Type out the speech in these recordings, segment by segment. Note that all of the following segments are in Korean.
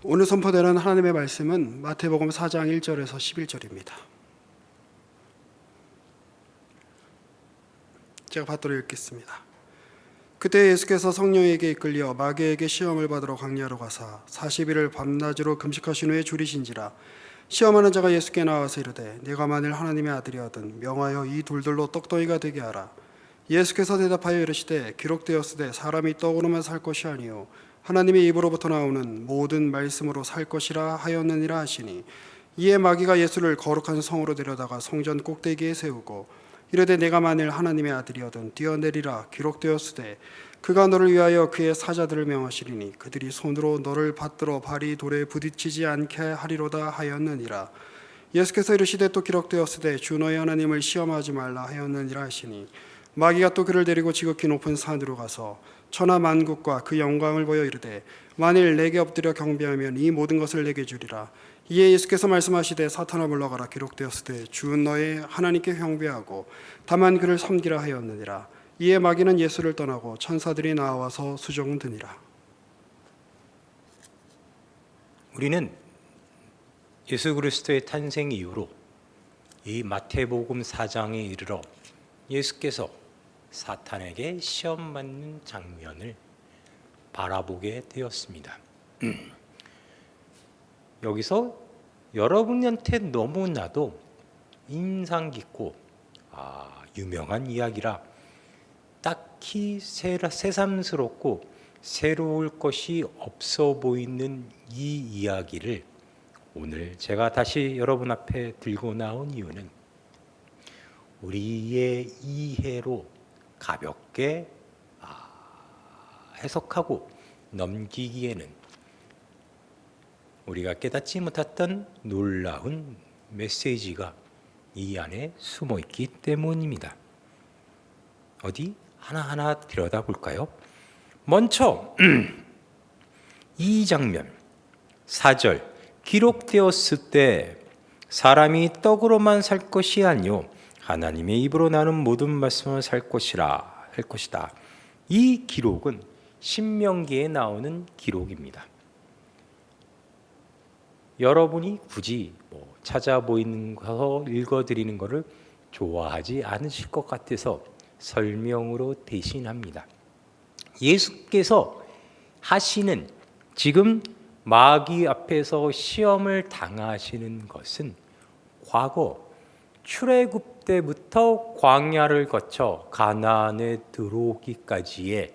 오늘 선포되는 하나님의 말씀은 마태복음 4장 1절에서 11절입니다. 제가 받도록 읽겠습니다. 그때 예수께서 성령에게 이끌려 마귀에게 시험을 받으러 광야로 가사 40일을 밤낮으로 금식하신 후에 줄이신지라. 시험하는 자가 예수께 나와서 이르되 네가 만일 하나님의 아들이거든 명하여 이 돌들로 떡덩이가 되게 하라. 예수께서 대답하여 이르시되 기록되었으되 사람이 떡으로만 살 것이 아니요 하나님의 입으로부터 나오는 모든 말씀으로 살 것이라 하였느니라 하시니, 이에 마귀가 예수를 거룩한 성으로 데려다가 성전 꼭대기에 세우고 이르되 내가 만일 하나님의 아들이거든 뛰어내리라. 기록되었으되 그가 너를 위하여 그의 사자들을 명하시리니 그들이 손으로 너를 받들어 발이 돌에 부딪히지 않게 하리로다 하였느니라. 예수께서 이르시되 또 기록되었으되 주 너의 하나님을 시험하지 말라 하였느니라 하시니, 마귀가 또 그를 데리고 지극히 높은 산으로 가서 천하 만국과 그 영광을 보여 이르되 만일 내게 엎드려 경배하면 이 모든 것을 내게 주리라. 이에 예수께서 말씀하시되 사탄아 물러가라. 기록되었으되 주 너의 하나님께 경배하고 다만 그를 섬기라 하였느니라. 이에 마귀는 예수를 떠나고 천사들이 나와서 수종드니라. 우리는 예수 그리스도의 탄생 이후로 이 마태복음 4장에 이르러 예수께서 사탄에게 시험받는 장면을 바라보게 되었습니다. 여기서 여러분한테 너무나도 인상 깊고 유명한 이야기라 딱히 새삼스럽고 새로울 것이 없어 보이는 이 이야기를 오늘 제가 다시 여러분 앞에 들고 나온 이유는 우리의 이해로 가볍게 해석하고 넘기기에는 우리가 깨닫지 못했던 놀라운 메시지가 이 안에 숨어 있기 때문입니다. 어디 하나하나 들여다볼까요? 먼저 이 장면 4절 기록되었을 때 사람이 떡으로만 살 것이 아니요 하나님의 입으로 나는 모든 말씀을 살 것이라 할 것이다. 이 기록은 신명기에 나오는 기록입니다. 여러분이 굳이 찾아 보이는 거 읽어드리는 것을 좋아하지 않으실 것 같아서 설명으로 대신합니다. 예수께서 하시는 지금 마귀 앞에서 시험을 당하시는 것은 과거 출애굽 때부터 광야를 거쳐 가나안에 들어오기까지의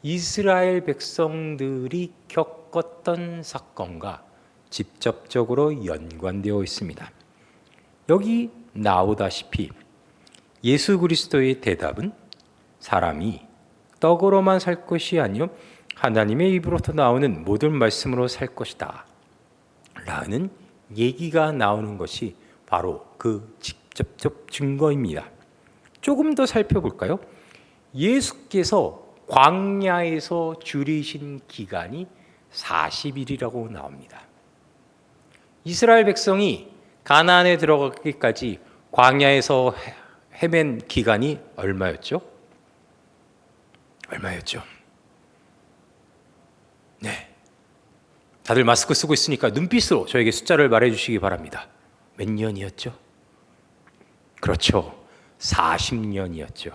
이스라엘 백성들이 겪었던 사건과 직접적으로 연관되어 있습니다. 여기 나오다시피 예수 그리스도의 대답은 사람이 떡으로만 살 것이 아니요 하나님의 입으로부터 나오는 모든 말씀으로 살 것이다 라는 얘기가 나오는 것이 바로 그 직접적 증거입니다. 조금 더 살펴볼까요? 예수께서 광야에서 줄이신 기간이 40일이라고 나옵니다. 이스라엘 백성이 가나안에 들어가기까지 광야에서 헤맨 기간이 얼마였죠? 네, 다들 마스크 쓰고 있으니까 눈빛으로 저에게 숫자를 말해주시기 바랍니다. 몇 년이었죠? 그렇죠, 40년이었죠.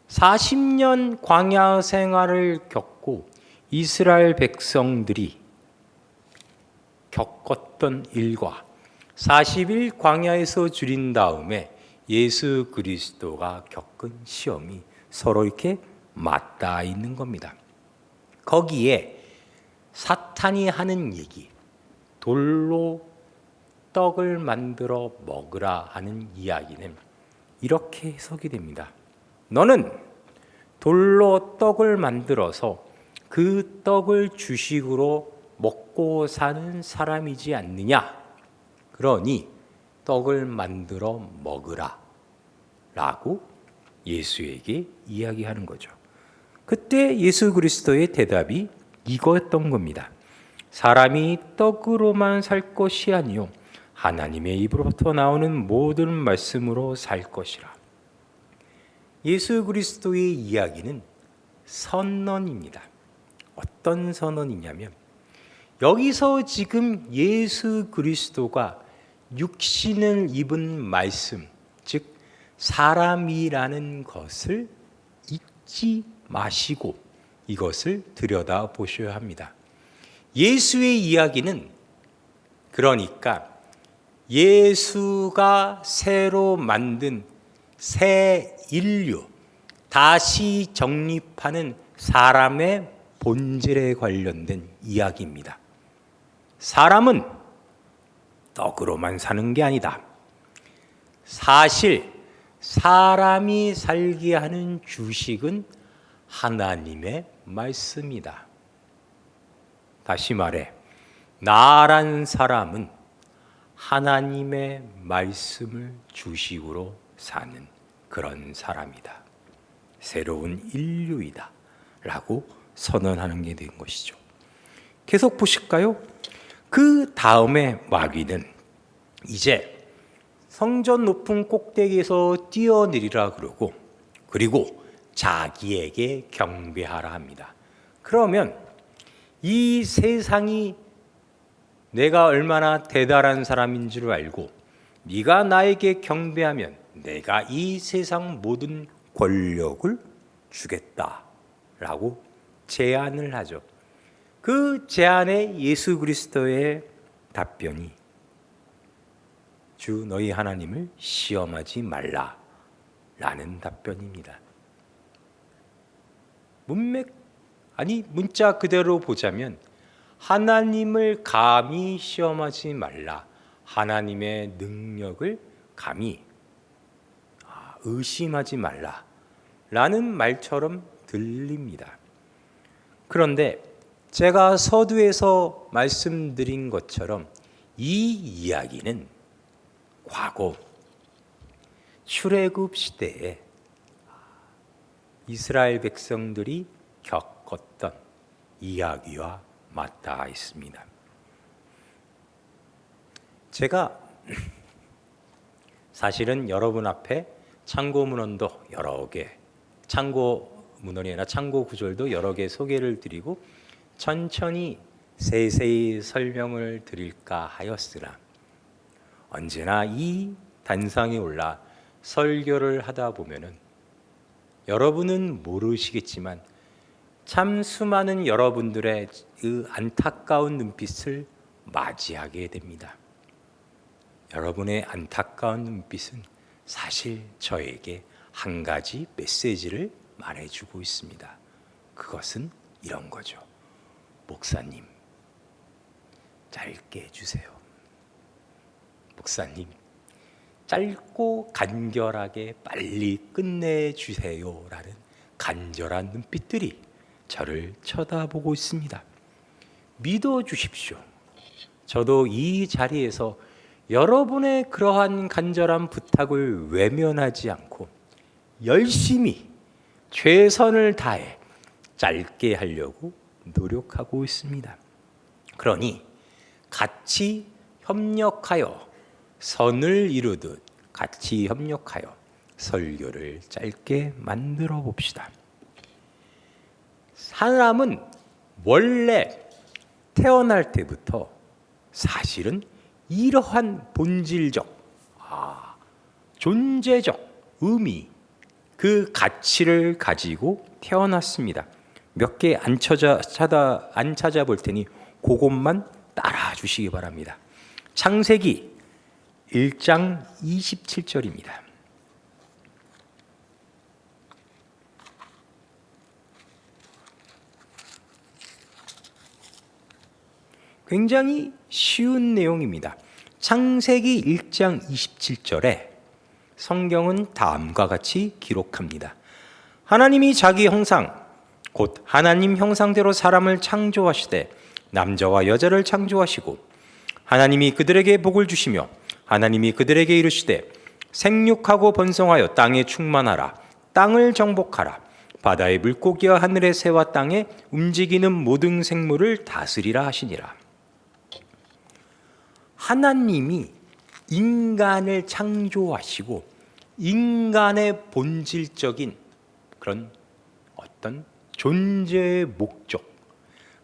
40년 광야 생활을 겪고 이스라엘 백성들이 겪었던 일과 40일 광야에서 줄인 다음에 예수 그리스도가 겪은 시험이 서로 이렇게 맞닿아 있는 겁니다. 거기에 사탄이 하는 얘기, 돌로 떡을 만들어 먹으라 하는 이야기는 이렇게 해석이 됩니다. 너는 돌로 떡을 만들어서 그 떡을 주식으로 먹고 사는 사람이지 않느냐? 그러니 떡을 만들어 먹으라 라고 예수에게 이야기하는 거죠. 그때 예수 그리스도의 대답이 이거였던 겁니다. 사람이 떡으로만 살 것이 아니요 하나님의 입으로부터 나오는 모든 말씀으로 살 것이라. 예수 그리스도의 이야기는 선언입니다. 어떤 선언이냐면 여기서 지금 예수 그리스도가 육신을 입은 말씀, 즉 사람이라는 것을 잊지 마시고 이것을 들여다보셔야 합니다. 예수의 이야기는 그러니까 예수가 새로 만든 새 인류, 다시 정립하는 사람의 본질에 관련된 이야기입니다. 사람은 떡으로만 사는 게 아니다. 사실 사람이 살게 하는 주식은 하나님의 말씀이다. 다시 말해, 나란 사람은 하나님의 말씀을 주식으로 사는 그런 사람이다. 새로운 인류이다 라고 선언하는 게 된 것이죠. 계속 보실까요? 그 다음에 마귀는 이제 성전 높은 꼭대기에서 뛰어내리라 그러고, 그리고 자기에게 경배하라 합니다. 그러면 이 세상이 내가 얼마나 대단한 사람인 줄 알고 네가 나에게 경배하면 내가 이 세상 모든 권력을 주겠다라고 제안을 하죠. 그 제안에 예수 그리스도의 답변이 주 너희 하나님을 시험하지 말라라는 답변입니다. 문자 그대로 보자면 하나님을 감히 시험하지 말라, 하나님의 능력을 감히 의심하지 말라라는 말처럼 들립니다. 그런데 제가 서두에서 말씀드린 것처럼 이 이야기는 과거 출애굽 시대에 이스라엘 백성들이 겪었던 이야기와 맞닿아 있습니다. 제가 사실은 여러분 앞에 참고 문헌도 여러 개, 참고 문헌이나 참고 구절도 여러 개 소개를 드리고 천천히 세세히 설명을 드릴까 하였으나 언제나 이 단상에 올라 설교를 하다 보면은 여러분은 모르시겠지만 참 수많은 여러분들의 그 안타까운 눈빛을 맞이하게 됩니다. 여러분의 안타까운 눈빛은 사실 저에게 한 가지 메시지를 말해주고 있습니다. 그것은 이런 거죠. 목사님, 짧게 해주세요. 목사님, 짧고 간결하게 빨리 끝내주세요라는 간절한 눈빛들이 저를 쳐다보고 있습니다. 믿어주십시오. 저도 이 자리에서 여러분의 그러한 간절한 부탁을 외면하지 않고 열심히 최선을 다해 짧게 하려고 노력하고 있습니다. 그러니 같이 협력하여 선을 이루듯 같이 협력하여 설교를 짧게 만들어 봅시다. 사람은 원래 태어날 때부터 사실은 이러한 본질적, 존재적 의미, 그 가치를 가지고 태어났습니다. 몇 개 안 찾아볼 테니 그것만 따라 주시기 바랍니다. 창세기 1장 27절입니다. 굉장히 쉬운 내용입니다. 창세기 1장 27절에 성경은 다음과 같이 기록합니다. 하나님이 자기 형상, 곧 하나님 형상대로 사람을 창조하시되 남자와 여자를 창조하시고 하나님이 그들에게 복을 주시며 하나님이 그들에게 이르시되 생육하고 번성하여 땅에 충만하라. 땅을 정복하라. 바다의 물고기와 하늘의 새와 땅에 움직이는 모든 생물을 다스리라 하시니라. 하나님이 인간을 창조하시고 인간의 본질적인 그런 어떤 존재의 목적,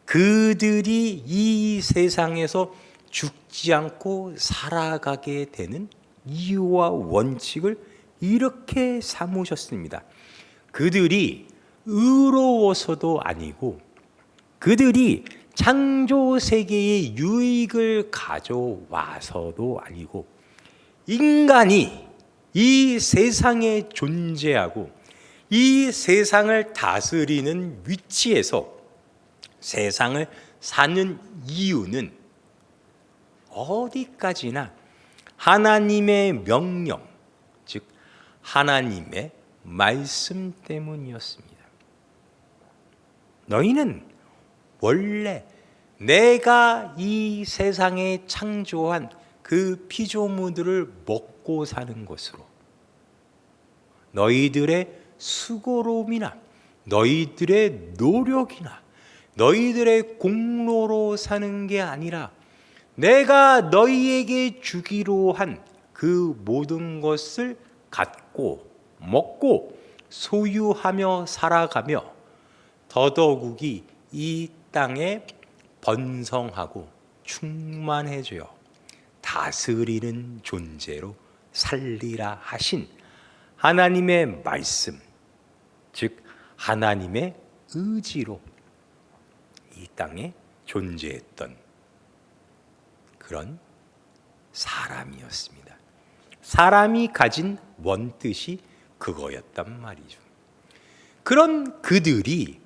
그들이 이 세상에서 죽지 않고 살아가게 되는 이유와 원칙을 이렇게 삼으셨습니다. 그들이 의로워서도 아니고, 그들이 창조 세계의 유익을 가져와서도 아니고, 인간이 이 세상에 존재하고 이 세상을 다스리는 위치에서 세상을 사는 이유는 어디까지나 하나님의 명령, 즉 하나님의 말씀 때문이었습니다. 너희는 원래 내가 이 세상에 창조한 그 피조물들을 먹고 사는 것으로 너희들의 수고로움이나 너희들의 노력이나 너희들의 공로로 사는 게 아니라 내가 너희에게 주기로 한 그 모든 것을 갖고 먹고 소유하며 살아가며 더더욱이 이 땅에 번성하고 충만해져요. 다스리는 존재로 살리라 하신 하나님의 말씀, 즉 하나님의 의지로 이 땅에 존재했던 그런 사람이었습니다. 사람이 가진 원뜻이 그거였단 말이죠. 그런 그들이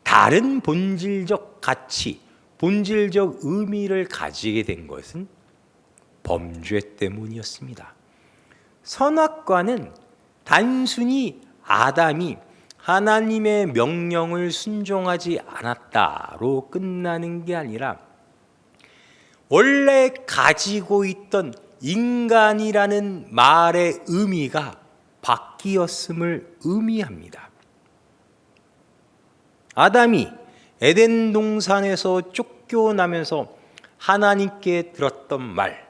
다른 본질적 가치, 본질적 의미를 가지게 된 것은 범죄 때문이었습니다. 선악과는 단순히 아담이 하나님의 명령을 순종하지 않았다로 끝나는 게 아니라 원래 가지고 있던 인간이라는 말의 의미가 바뀌었음을 의미합니다. 아담이 에덴 동산에서 쫓겨나면서 하나님께 들었던 말,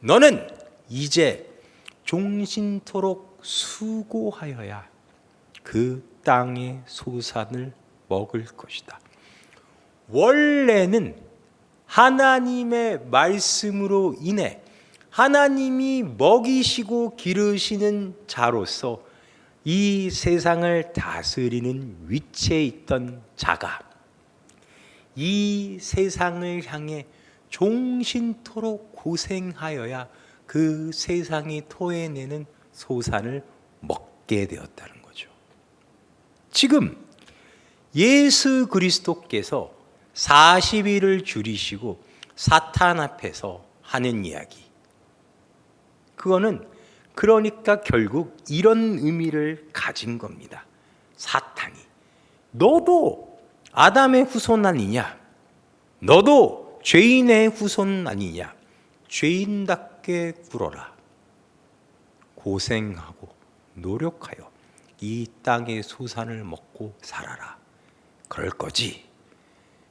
너는 이제 종신토록 수고하여야 그 땅의 소산을 먹을 것이다. 원래는 하나님의 말씀으로 인해 하나님이 먹이시고 기르시는 자로서 이 세상을 다스리는 위치에 있던 자가 이 세상을 향해 종신토록 고생하여야 그 세상이 토해내는 소산을 먹게 되었다는 거죠. 지금 예수 그리스도께서 40일을 줄이시고 사탄 앞에서 하는 이야기, 그거는 그러니까 결국 이런 의미를 가진 겁니다. 사탄이 너도 아담의 후손 아니냐, 너도 죄인의 후손 아니냐, 죄인답게 굴어라, 고생하고 노력하여 이 땅의 소산을 먹고 살아라, 그럴 거지.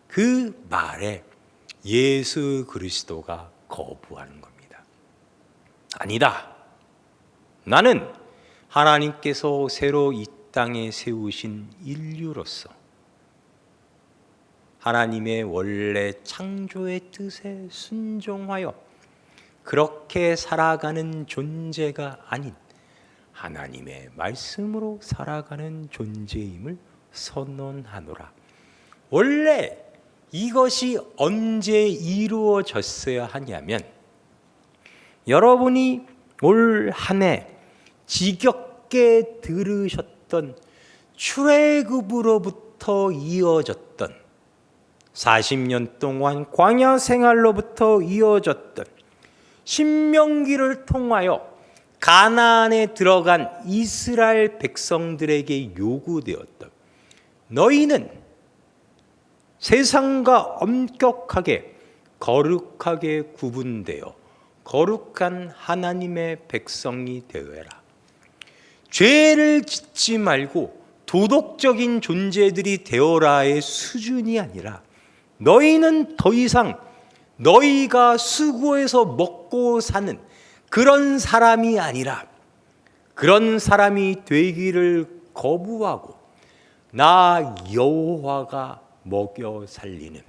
그 말에 예수 그리스도가 거부하는 겁니다. 아니다. 나는 하나님께서 새로 이 땅에 세우신 인류로서 하나님의 원래 창조의 뜻에 순종하여 그렇게 살아가는 존재가 아닌 하나님의 말씀으로 살아가는 존재임을 선언하노라. 원래 이것이 언제 이루어졌어야 하냐면, 여러분이 올 한 해 지겹게 들으셨던 출애굽으로부터 이어졌던 40년 동안 광야 생활로부터 이어졌던 신명기를 통하여 가나안에 들어간 이스라엘 백성들에게 요구되었던, 너희는 세상과 엄격하게 거룩하게 구분되어 거룩한 하나님의 백성이 되어라. 죄를 짓지 말고 도덕적인 존재들이 되어라의 수준이 아니라, 너희는 더 이상 너희가 수고해서 먹고 사는 그런 사람이 아니라 그런 사람이 되기를 거부하고 나 여호와가 먹여 살리는,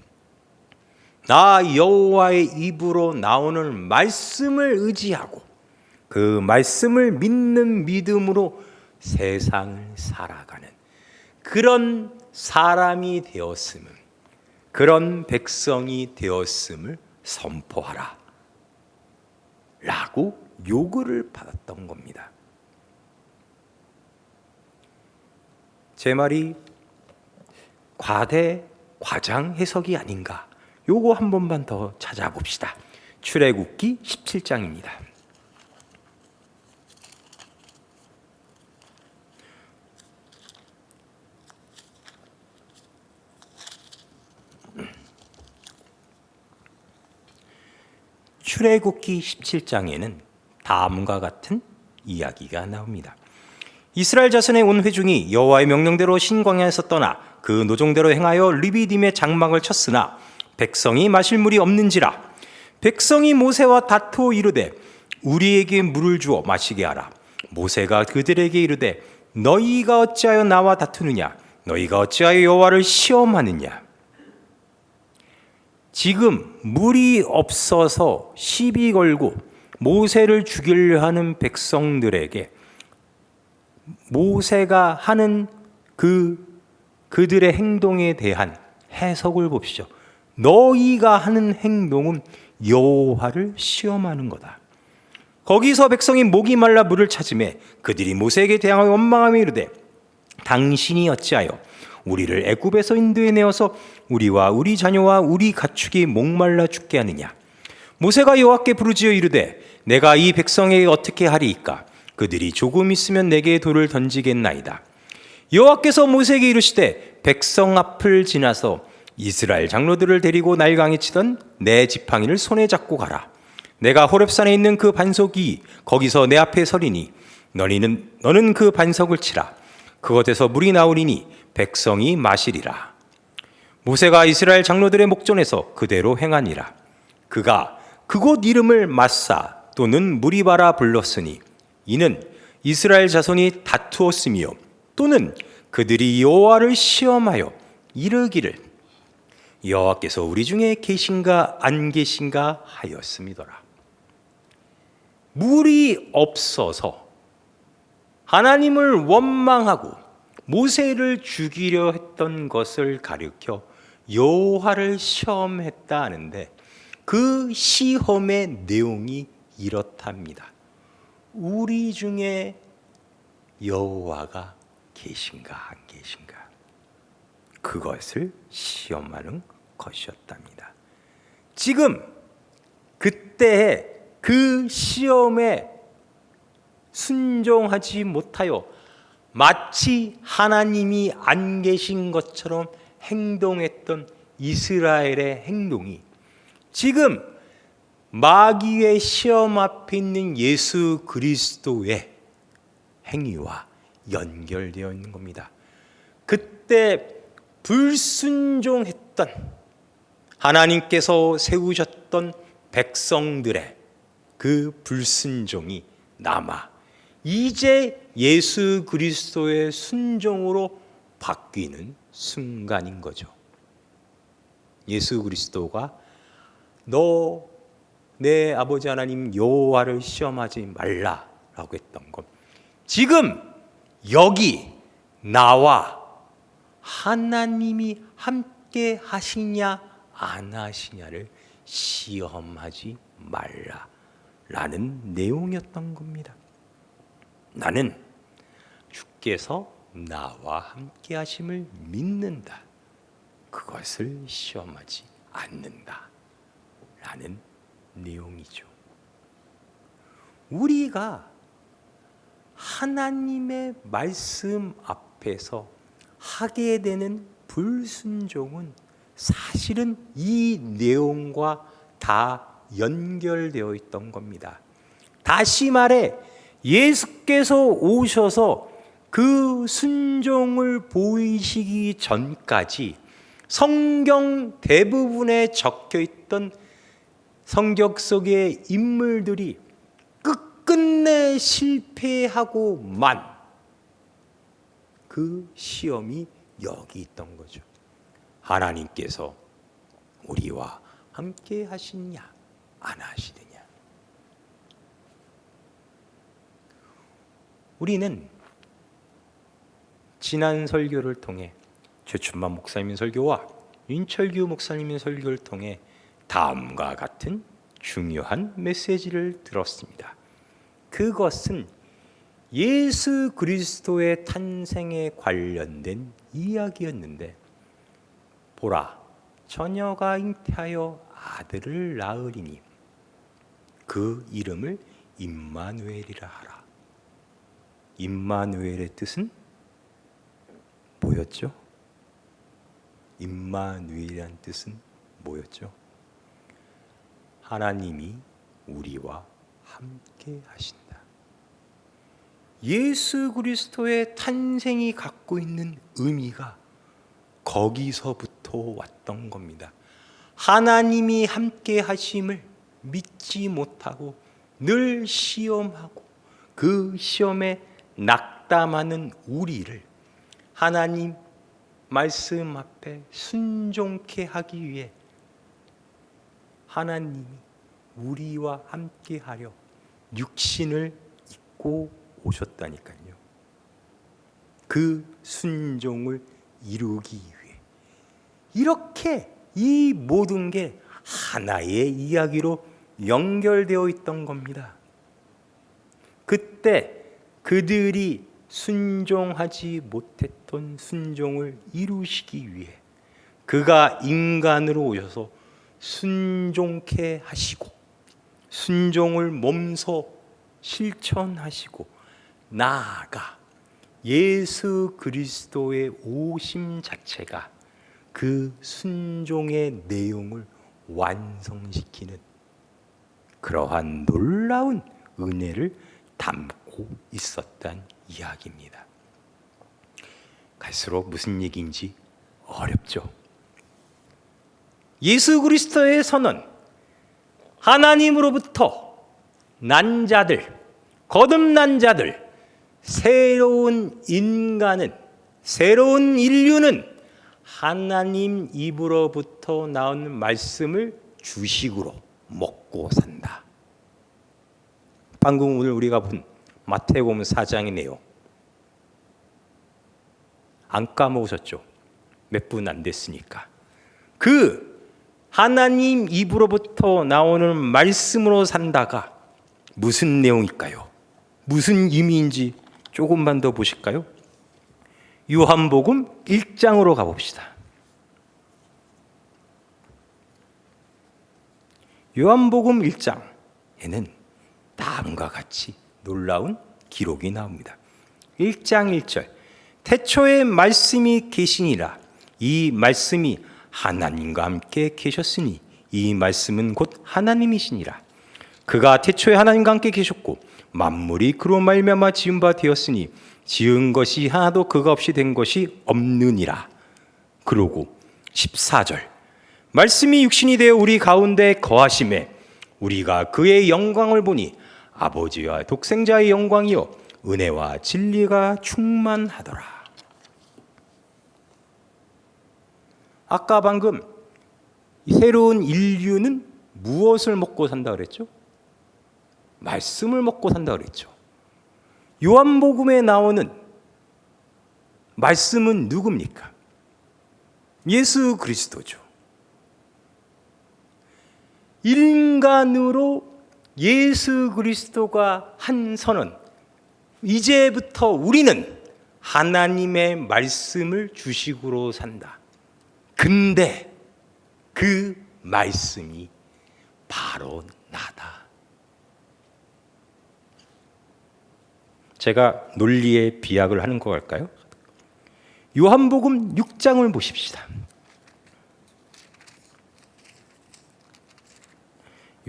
나 여호와의 입으로 나오는 말씀을 의지하고 그 말씀을 믿는 믿음으로 세상을 살아가는 그런 사람이 되었음을, 그런 백성이 되었음을 선포하라 라고 요구를 받았던 겁니다. 제 말이 과장 해석이 아닌가, 요거 한 번만 더 찾아봅시다. 출애굽기 17장입니다. 출애굽기 17장에는 다음과 같은 이야기가 나옵니다. 이스라엘 자손의 온 회중이 여호와의 명령대로 신광야에서 떠나 그 노종대로 행하여 르비딤의 장막을 쳤으나 백성이 마실 물이 없는지라. 백성이 모세와 다투어 이르되 우리에게 물을 주어 마시게 하라. 모세가 그들에게 이르되 너희가 어찌하여 나와 다투느냐? 너희가 어찌하여 여호와를 시험하느냐? 지금 물이 없어서 시비 걸고 모세를 죽이려 하는 백성들에게 모세가 하는 그들의 행동에 대한 해석을 봅시죠. 너희가 하는 행동은 여호와를 시험하는 거다. 거기서 백성이 목이 말라 물을 찾으매 그들이 모세에게 대항하여 원망하며 이르되 당신이 어찌하여 우리를 애굽에서 인도해 내어서 우리와 우리 자녀와 우리 가축이 목말라 죽게 하느냐? 모세가 여호와께 부르짖어 이르되 내가 이 백성에게 어떻게 하리이까? 그들이 조금 있으면 내게 돌을 던지겠나이다. 여호와께서 모세에게 이르시되 백성 앞을 지나서 이스라엘 장로들을 데리고 날강에 치던 내 지팡이를 손에 잡고 가라. 내가 호렙산에 있는 그 반석이 거기서 내 앞에 서리니 너는 그 반석을 치라. 그곳에서 물이 나오리니 백성이 마시리라. 모세가 이스라엘 장로들의 목전에서 그대로 행하니라. 그가 그곳 이름을 마사 또는 무리바라 불렀으니 이는 이스라엘 자손이 다투었으며 또는 그들이 여호와를 시험하여 이르기를 여호와께서 우리 중에 계신가 안 계신가 하였음이더라. 물이 없어서 하나님을 원망하고 모세를 죽이려 했던 것을 가리켜 여호와를 시험했다 하는데 그 시험의 내용이 이렇답니다. 우리 중에 여호와가 계신가 안 계신가, 그것을 시험하는 것이었답니다. 지금 그때의 그 시험에 순종하지 못하여 마치 하나님이 안 계신 것처럼 행동했던 이스라엘의 행동이 지금 마귀의 시험 앞에 있는 예수 그리스도의 행위와 연결되어 있는 겁니다. 그때 불순종했던 하나님께서 세우셨던 백성들의 그 불순종이 남아 이제 예수 그리스도의 순종으로 바뀌는 순간인 거죠. 예수 그리스도가 너 내 아버지 하나님 여호와를 시험하지 말라라고 했던 것, 지금 여기 나와 하나님이 함께 하시냐 안 하시냐를 시험하지 말라라는 내용이었던 겁니다. 나는 주께서 나와 함께 하심을 믿는다. 그것을 시험하지 않는다 라는 내용이죠. 우리가 하나님의 말씀 앞에서 하게 되는 불순종은 사실은 이 내용과 다 연결되어 있던 겁니다. 다시 말해 예수께서 오셔서 그 순종을 보이시기 전까지 성경 대부분에 적혀 있던 성경 속의 인물들이 끝끝내 실패하고만 그 시험이 여기 있던 거죠. 하나님께서 우리와 함께 하시냐 안 하시느냐. 우리는 지난 설교를 통해 최춘만 목사님의 설교와 윤철규 목사님의 설교를 통해 다음과 같은 중요한 메시지를 들었습니다. 그것은 예수 그리스도의 탄생에 관련된 이야기였는데, 보라, 처녀가 잉태하여 아들을 낳으리니 그 이름을 임마누엘이라 하라. 임마누엘의 뜻은 뭐였죠? 임마누엘이란 뜻은 뭐였죠? 하나님이 우리와 함께 하신다. 예수 그리스도의 탄생이 갖고 있는 의미가 거기서부터 왔던 겁니다. 하나님이 함께 하심을 믿지 못하고 늘 시험하고 그 시험에 낙담하는 우리를 하나님 말씀 앞에 순종케 하기 위해 하나님이 우리와 함께 하려 육신을 입고 오셨다니까요. 그 순종을 이루기 위해. 이렇게 이 모든 게 하나의 이야기로 연결되어 있던 겁니다. 그때 그들이 순종하지 못했던 순종을 이루시기 위해 그가 인간으로 오셔서 순종케 하시고 순종을 몸소 실천하시고 나아가 예수 그리스도의 오심 자체가 그 순종의 내용을 완성시키는 그러한 놀라운 은혜를 담고 있었단 이야기입니다. 갈수록 무슨 얘기인지 어렵죠. 예수 그리스도의 선언, 하나님으로부터 난 자들, 거듭난 자들, 새로운 인간은, 새로운 인류는 하나님 입으로부터 나오는 말씀을 주식으로 먹고 산다. 방금 오늘 우리가 본 마태복음 4장의 내용 안 까먹으셨죠? 몇 분 안 됐으니까. 그 하나님 입으로부터 나오는 말씀으로 산다가 무슨 내용일까요? 무슨 의미인지 조금만 더 보실까요? 요한복음 1장으로 가봅시다. 요한복음 1장에는 다음과 같이 놀라운 기록이 나옵니다. 1장 1절, 태초에 말씀이 계시니라. 이 말씀이 하나님과 함께 계셨으니 이 말씀은 곧 하나님이시니라. 그가 태초에 하나님과 함께 계셨고 만물이 그로 말미암아 지은 바 되었으니 지은 것이 하나도 그가 없이 된 것이 없느니라. 그러고 14절, 말씀이 육신이 되어 우리 가운데 거하심에 우리가 그의 영광을 보니 아버지와 독생자의 영광이요 은혜와 진리가 충만하더라. 아까 방금 새로운 인류는 무엇을 먹고 산다 그랬죠? 말씀을 먹고 산다 그랬죠. 요한복음에 나오는 말씀은 누굽니까? 예수 그리스도죠. 인간으로 예수 그리스도가 한 선언, 이제부터 우리는 하나님의 말씀을 주식으로 산다. 근데 그 말씀이 바로 나다. 제가 논리의 비약을 하는 거 할까요? 요한복음 6장을 보십시다.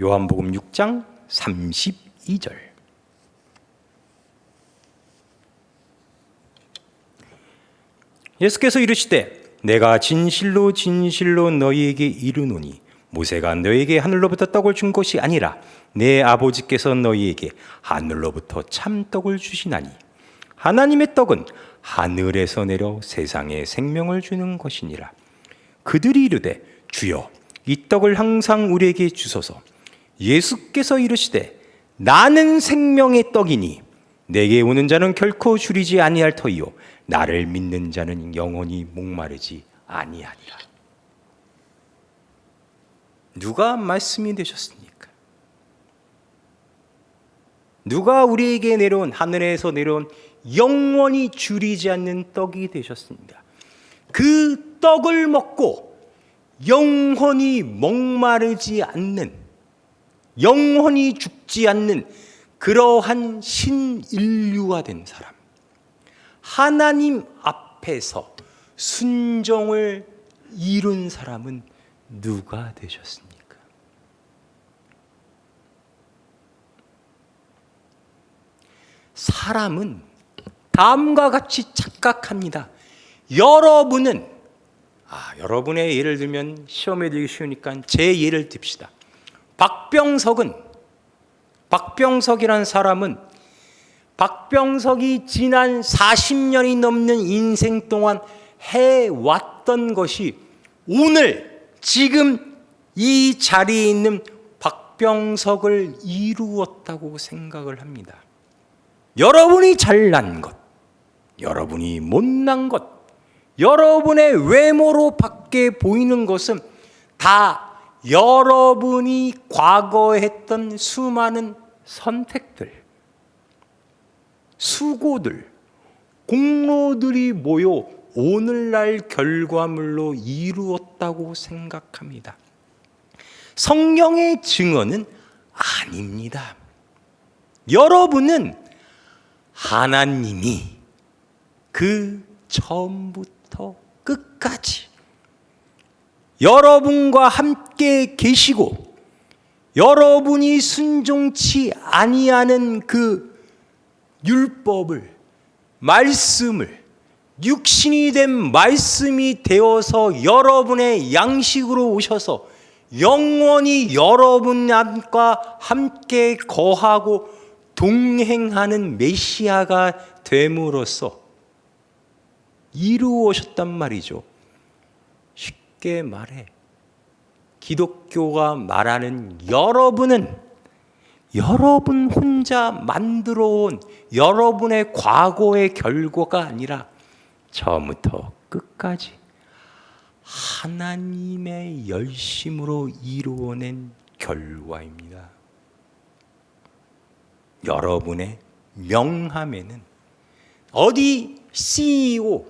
요한복음 6장 32절. 예수께서 이르시되 내가 진실로 진실로 너희에게 이르노니 모세가 너희에게 하늘로부터 떡을 준 것이 아니라 내 아버지께서 너희에게 하늘로부터 참떡을 주시나니 하나님의 떡은 하늘에서 내려 세상에 생명을 주는 것이니라. 그들이 이르되 주여 이 떡을 항상 우리에게 주소서. 예수께서 이르시되 나는 생명의 떡이니 내게 오는 자는 결코 줄이지 아니할 터이요 나를 믿는 자는 영원히 목마르지 아니하리라. 누가 말씀이 되셨습니까? 누가 우리에게 내려온, 하늘에서 내려온 영원히 줄이지 않는 떡이 되셨습니다. 그 떡을 먹고 영원히 목마르지 않는, 영원히 죽지 않는 그러한 신인류가 된 사람, 하나님 앞에서 순종을 이룬 사람은 누가 되셨습니까? 사람은 다음과 같이 착각합니다. 여러분의 예를 들면 시험에 들기 쉬우니까 제 예를 듭시다. 박병석이라는 사람은 박병석이 지난 40년이 넘는 인생 동안 해왔던 것이 오늘 지금 이 자리에 있는 박병석을 이루었다고 생각을 합니다. 여러분이 잘난 것, 여러분이 못난 것, 여러분의 외모로 밖에 보이는 것은 다 여러분이 과거에 했던 수많은 선택들, 수고들, 공로들이 모여 오늘날 결과물로 이루었다고 생각합니다. 성경의 증언은 아닙니다. 여러분은 하나님이 그 처음부터 끝까지 여러분과 함께 계시고 여러분이 순종치 아니하는 그 율법을, 말씀을, 육신이 된 말씀이 되어서 여러분의 양식으로 오셔서 영원히 여러분과 함께 거하고 동행하는 메시아가 됨으로써 이루어졌단 말이죠. 쉽게 말해 기독교가 말하는 여러분은 여러분 혼자 만들어온 여러분의 과거의 결과가 아니라 처음부터 끝까지 하나님의 열심으로 이루어낸 결과입니다. 여러분의 명함에는 어디 CEO,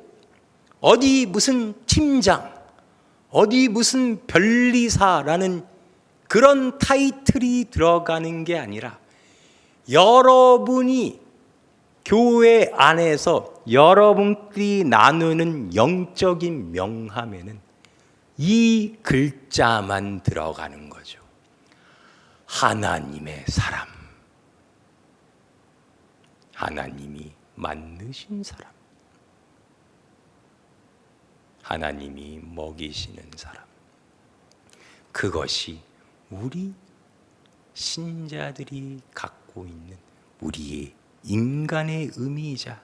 어디 무슨 팀장, 어디 무슨 변리사라는 그런 타이틀이 들어가는 게 아니라 여러분이 교회 안에서 여러분끼리 나누는 영적인 명함에는 이 글자만 들어가는 거죠. 하나님의 사람, 하나님이 만드신 사람, 하나님이 먹이시는 사람. 그것이 우리 신자들이 갖고 있는 우리의 인간의 의미이자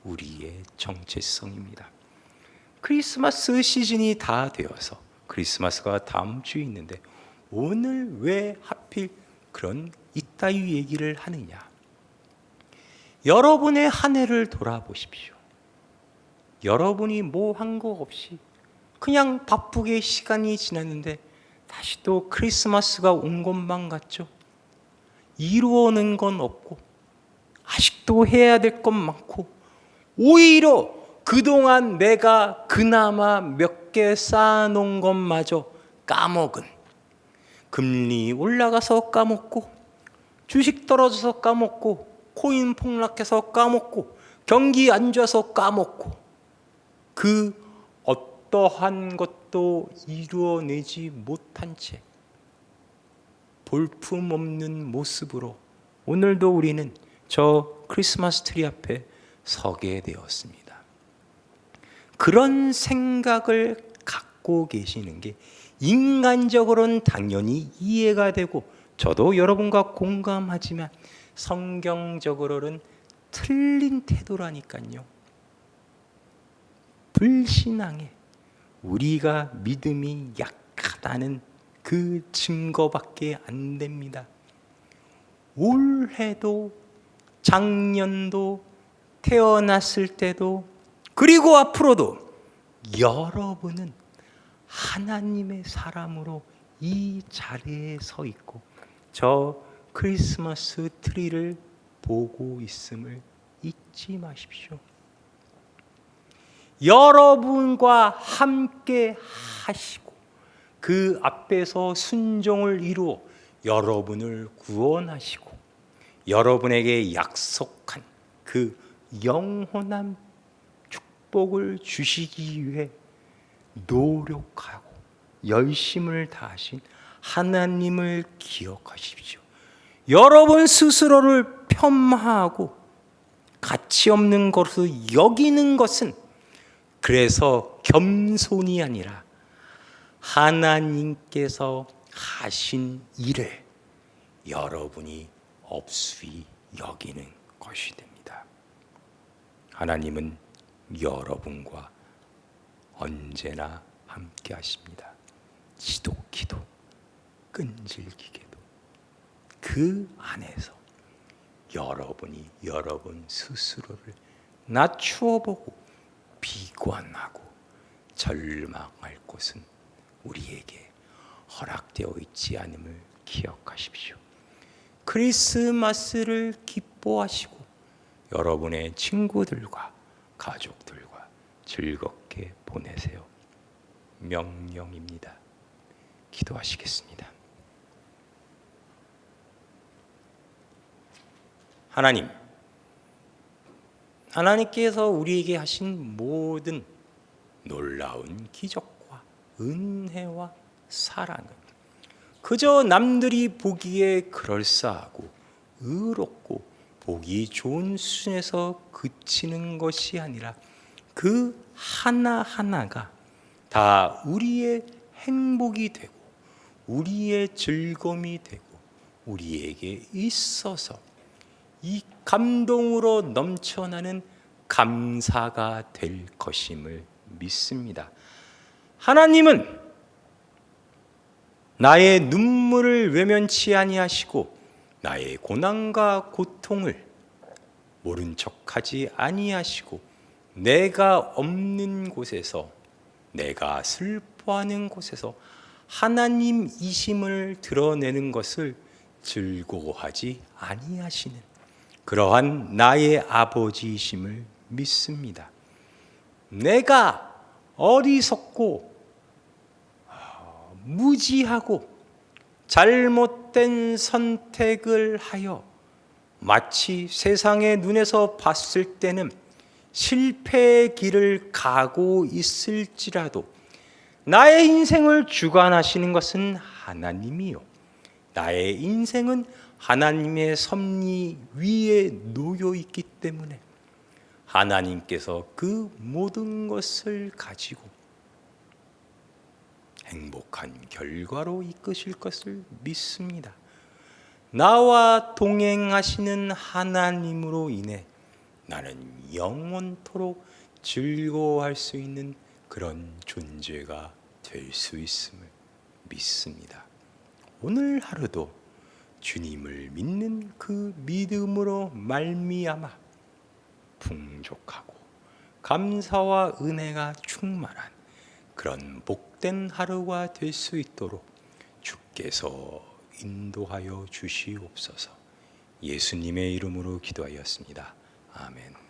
우리의 정체성입니다. 크리스마스 시즌이 다 되어서 크리스마스가 다음 주에 있는데 오늘 왜 하필 그런 이따위 얘기를 하느냐? 여러분의 한 해를 돌아보십시오. 여러분이 뭐 한 거 없이 그냥 바쁘게 시간이 지났는데 다시 또 크리스마스가 온 것만 같죠? 이루어낸 건 없고 아직도 해야 될 건 많고 오히려 그동안 내가 그나마 몇 개 쌓아놓은 것마저 까먹은, 금리 올라가서 까먹고 주식 떨어져서 까먹고 코인 폭락해서 까먹고 경기 안 좋아서 까먹고 그 어떠한 것도 이루어내지 못한 채 볼품없는 모습으로 오늘도 우리는 저 크리스마스 트리 앞에 서게 되었습니다. 그런 생각을 갖고 계시는 게 인간적으로는 당연히 이해가 되고 저도 여러분과 공감하지만 성경적으로는 틀린 태도라니까요. 불신앙에 우리가 믿음이 약하다는 그 증거밖에 안 됩니다. 올해도 작년도 태어났을 때도 그리고 앞으로도 여러분은 하나님의 사람으로 이 자리에 서 있고 저 크리스마스 트리를 보고 있음을 잊지 마십시오. 여러분과 함께 하시고 그 앞에서 순종을 이루어 여러분을 구원하시고 여러분에게 약속한 그 영원한 축복을 주시기 위해 노력하고 열심을 다하신 하나님을 기억하십시오. 여러분 스스로를 폄하하고 가치 없는 것으로 여기는 것은 그래서 겸손이 아니라 하나님께서 하신 일을 여러분이 업수히 여기는 것이 됩니다. 하나님은 여러분과 언제나 함께 하십니다. 지독히도 끈질기게도 그 안에서 여러분이 여러분 스스로를 낮추어 보고 비관하고 절망할 것은 우리에게 허락되어 있지 않음을 기억하십시오. 크리스마스를 기뻐하시고 여러분의 친구들과 가족들과 즐겁게 보내세요. 명령입니다. 기도하시겠습니다. 하나님, 하나님께서 우리에게 하신 모든 놀라운 기적과 은혜와 사랑은 그저 남들이 보기에 그럴싸하고 의롭고 보기 좋은 수준에서 그치는 것이 아니라 그 하나하나가 다 우리의 행복이 되고 우리의 즐거움이 되고 우리에게 있어서 이 감동으로 넘쳐나는 감사가 될 것임을 믿습니다. 하나님은 나의 눈물을 외면치 아니하시고 나의 고난과 고통을 모른 척하지 아니하시고 내가 없는 곳에서 내가 슬퍼하는 곳에서 하나님이심을 드러내는 것을 즐거워하지 아니하시는 그러한 나의 아버지이심을 믿습니다. 내가 어리석고 무지하고 잘못된 선택을 하여 마치 세상의 눈에서 봤을 때는 실패의 길을 가고 있을지라도 나의 인생을 주관하시는 것은 하나님이요 나의 인생은 하나님의 섭리 위에 놓여 있기 때문에 하나님께서 그 모든 것을 가지고 행복한 결과로 이끄실 것을 믿습니다. 나와 동행하시는 하나님으로 인해 나는 영원토록 즐거워할 수 있는 그런 존재가 될 수 있음을 믿습니다. 오늘 하루도 주님을 믿는 그 믿음으로 말미암아 풍족하고 감사와 은혜가 충만한 그런 복된 하루가 될 수 있도록 주께서 인도하여 주시옵소서. 예수님의 이름으로 기도하였습니다. 아멘.